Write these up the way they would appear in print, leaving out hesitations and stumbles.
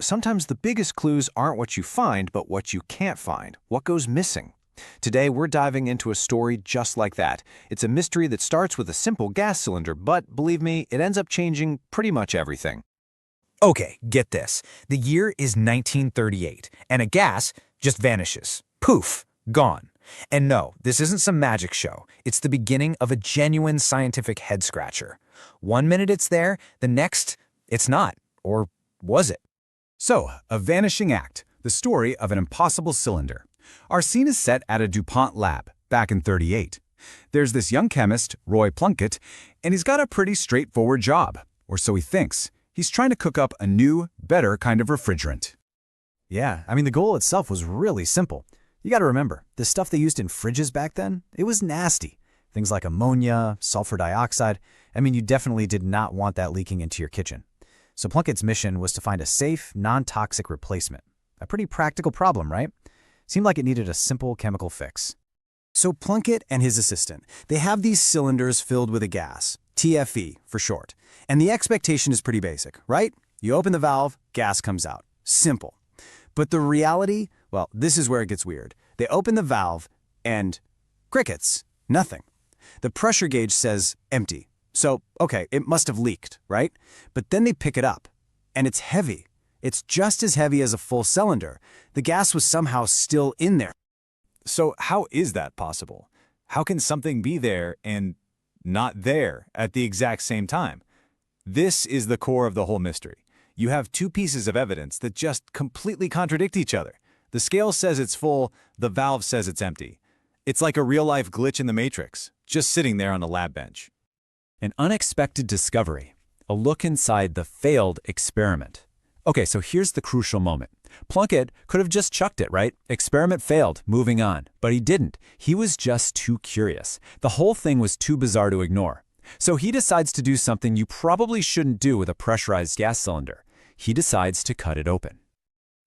Sometimes the biggest clues aren't what you find, but what you can't find, what goes missing. Today, we're diving into a story just like that. It's a mystery that starts with a simple gas cylinder, but believe me, it ends up changing pretty much everything. Okay, get this. The year is 1938, and a gas just vanishes. Poof, gone. And no, this isn't some magic show. It's the beginning of a genuine scientific head-scratcher. One minute it's there, the next, it's not. Or was it? So, a vanishing act, the story of an impossible cylinder. Our scene is set at a DuPont lab, back in '38. There's this young chemist, Roy Plunkett, and he's got a pretty straightforward job, or so he thinks. He's trying to cook up a new, better kind of refrigerant. Yeah, the goal itself was really simple. You gotta remember, the stuff they used in fridges back then, it was nasty. Things like ammonia, sulfur dioxide. You definitely did not want that leaking into your kitchen. So Plunkett's mission was to find a safe, non-toxic replacement. A pretty practical problem, right? Seemed like it needed a simple chemical fix. So Plunkett and his assistant, they have these cylinders filled with a gas, TFE for short. And the expectation is pretty basic, right? You open the valve, gas comes out. Simple. But the reality, well, this is where it gets weird. They open the valve and crickets, nothing. The pressure gauge says empty. So, okay, it must have leaked, right? But then they pick it up, and it's heavy. It's just as heavy as a full cylinder. The gas was somehow still in there. So how is that possible? How can something be there and not there at the exact same time? This is the core of the whole mystery. You have two pieces of evidence that just completely contradict each other. The scale says it's full, the valve says it's empty. It's like a real-life glitch in the Matrix, just sitting there on a lab bench. An unexpected discovery. A look inside the failed experiment. Okay, so here's the crucial moment. Plunkett could have just chucked it, right? Experiment failed, moving on. But he didn't. He was just too curious. The whole thing was too bizarre to ignore. So he decides to do something you probably shouldn't do with a pressurized gas cylinder. He decides to cut it open.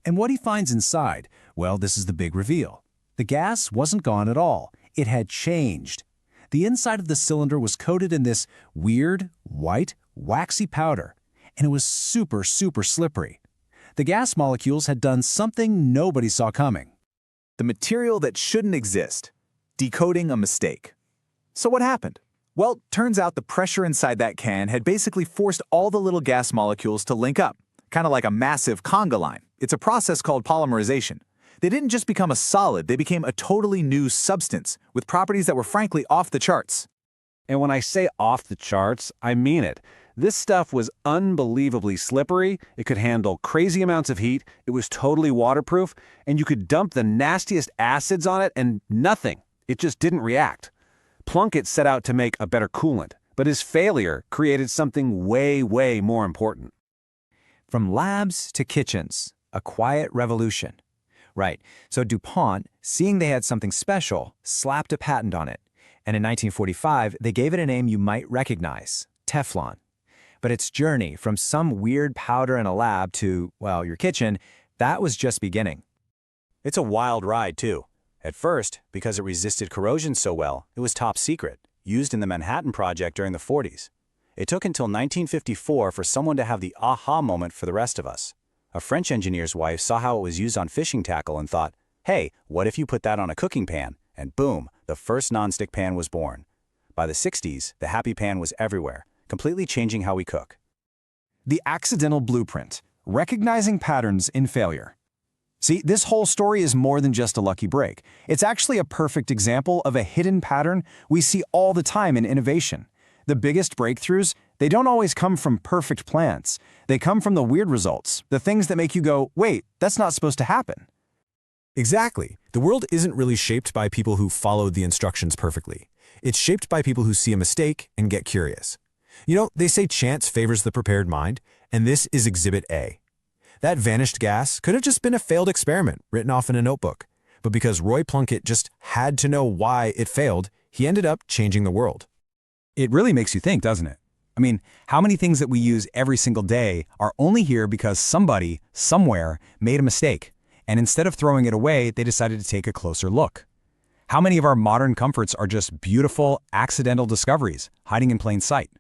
And what he finds inside, well, this is the big reveal. The gas wasn't gone at all. It had changed. The inside of the cylinder was coated in this weird, white, waxy powder, and it was super, super slippery. The gas molecules had done something nobody saw coming. The material that shouldn't exist. Decoding a mistake. So what happened? Well, turns out the pressure inside that can had basically forced all the little gas molecules to link up, kind of like a massive conga line. It's a process called polymerization. They didn't just become a solid, they became a totally new substance with properties that were frankly off the charts. And when I say off the charts, I mean it. This stuff was unbelievably slippery, it could handle crazy amounts of heat, it was totally waterproof, and you could dump the nastiest acids on it and nothing. It just didn't react. Plunkett set out to make a better coolant, but his failure created something way, way more important. From labs to kitchens, a quiet revolution. Right, so DuPont, seeing they had something special, slapped a patent on it. And in 1945, they gave it a name you might recognize, Teflon. But its journey from some weird powder in a lab to, well, your kitchen, that was just beginning. It's a wild ride, too. At first, because it resisted corrosion so well, it was top secret, used in the Manhattan Project during the 40s. It took until 1954 for someone to have the aha moment for the rest of us. A French engineer's wife saw how it was used on fishing tackle and thought, hey, what if you put that on a cooking pan? And boom, the first nonstick pan was born. By the 60s, the happy pan was everywhere, completely changing how we cook. The accidental blueprint, recognizing patterns in failure. See, this whole story is more than just a lucky break. It's actually a perfect example of a hidden pattern we see all the time in innovation. The biggest breakthroughs, they don't always come from perfect plans. They come from the weird results, the things that make you go, wait, that's not supposed to happen. Exactly. The world isn't really shaped by people who followed the instructions perfectly. It's shaped by people who see a mistake and get curious. They say chance favors the prepared mind, and this is Exhibit A. That vanished gas could have just been a failed experiment written off in a notebook. But because Roy Plunkett just had to know why it failed, he ended up changing the world. It really makes you think, doesn't it? How many things that we use every single day are only here because somebody, somewhere, made a mistake, and instead of throwing it away, they decided to take a closer look? How many of our modern comforts are just beautiful, accidental discoveries, hiding in plain sight?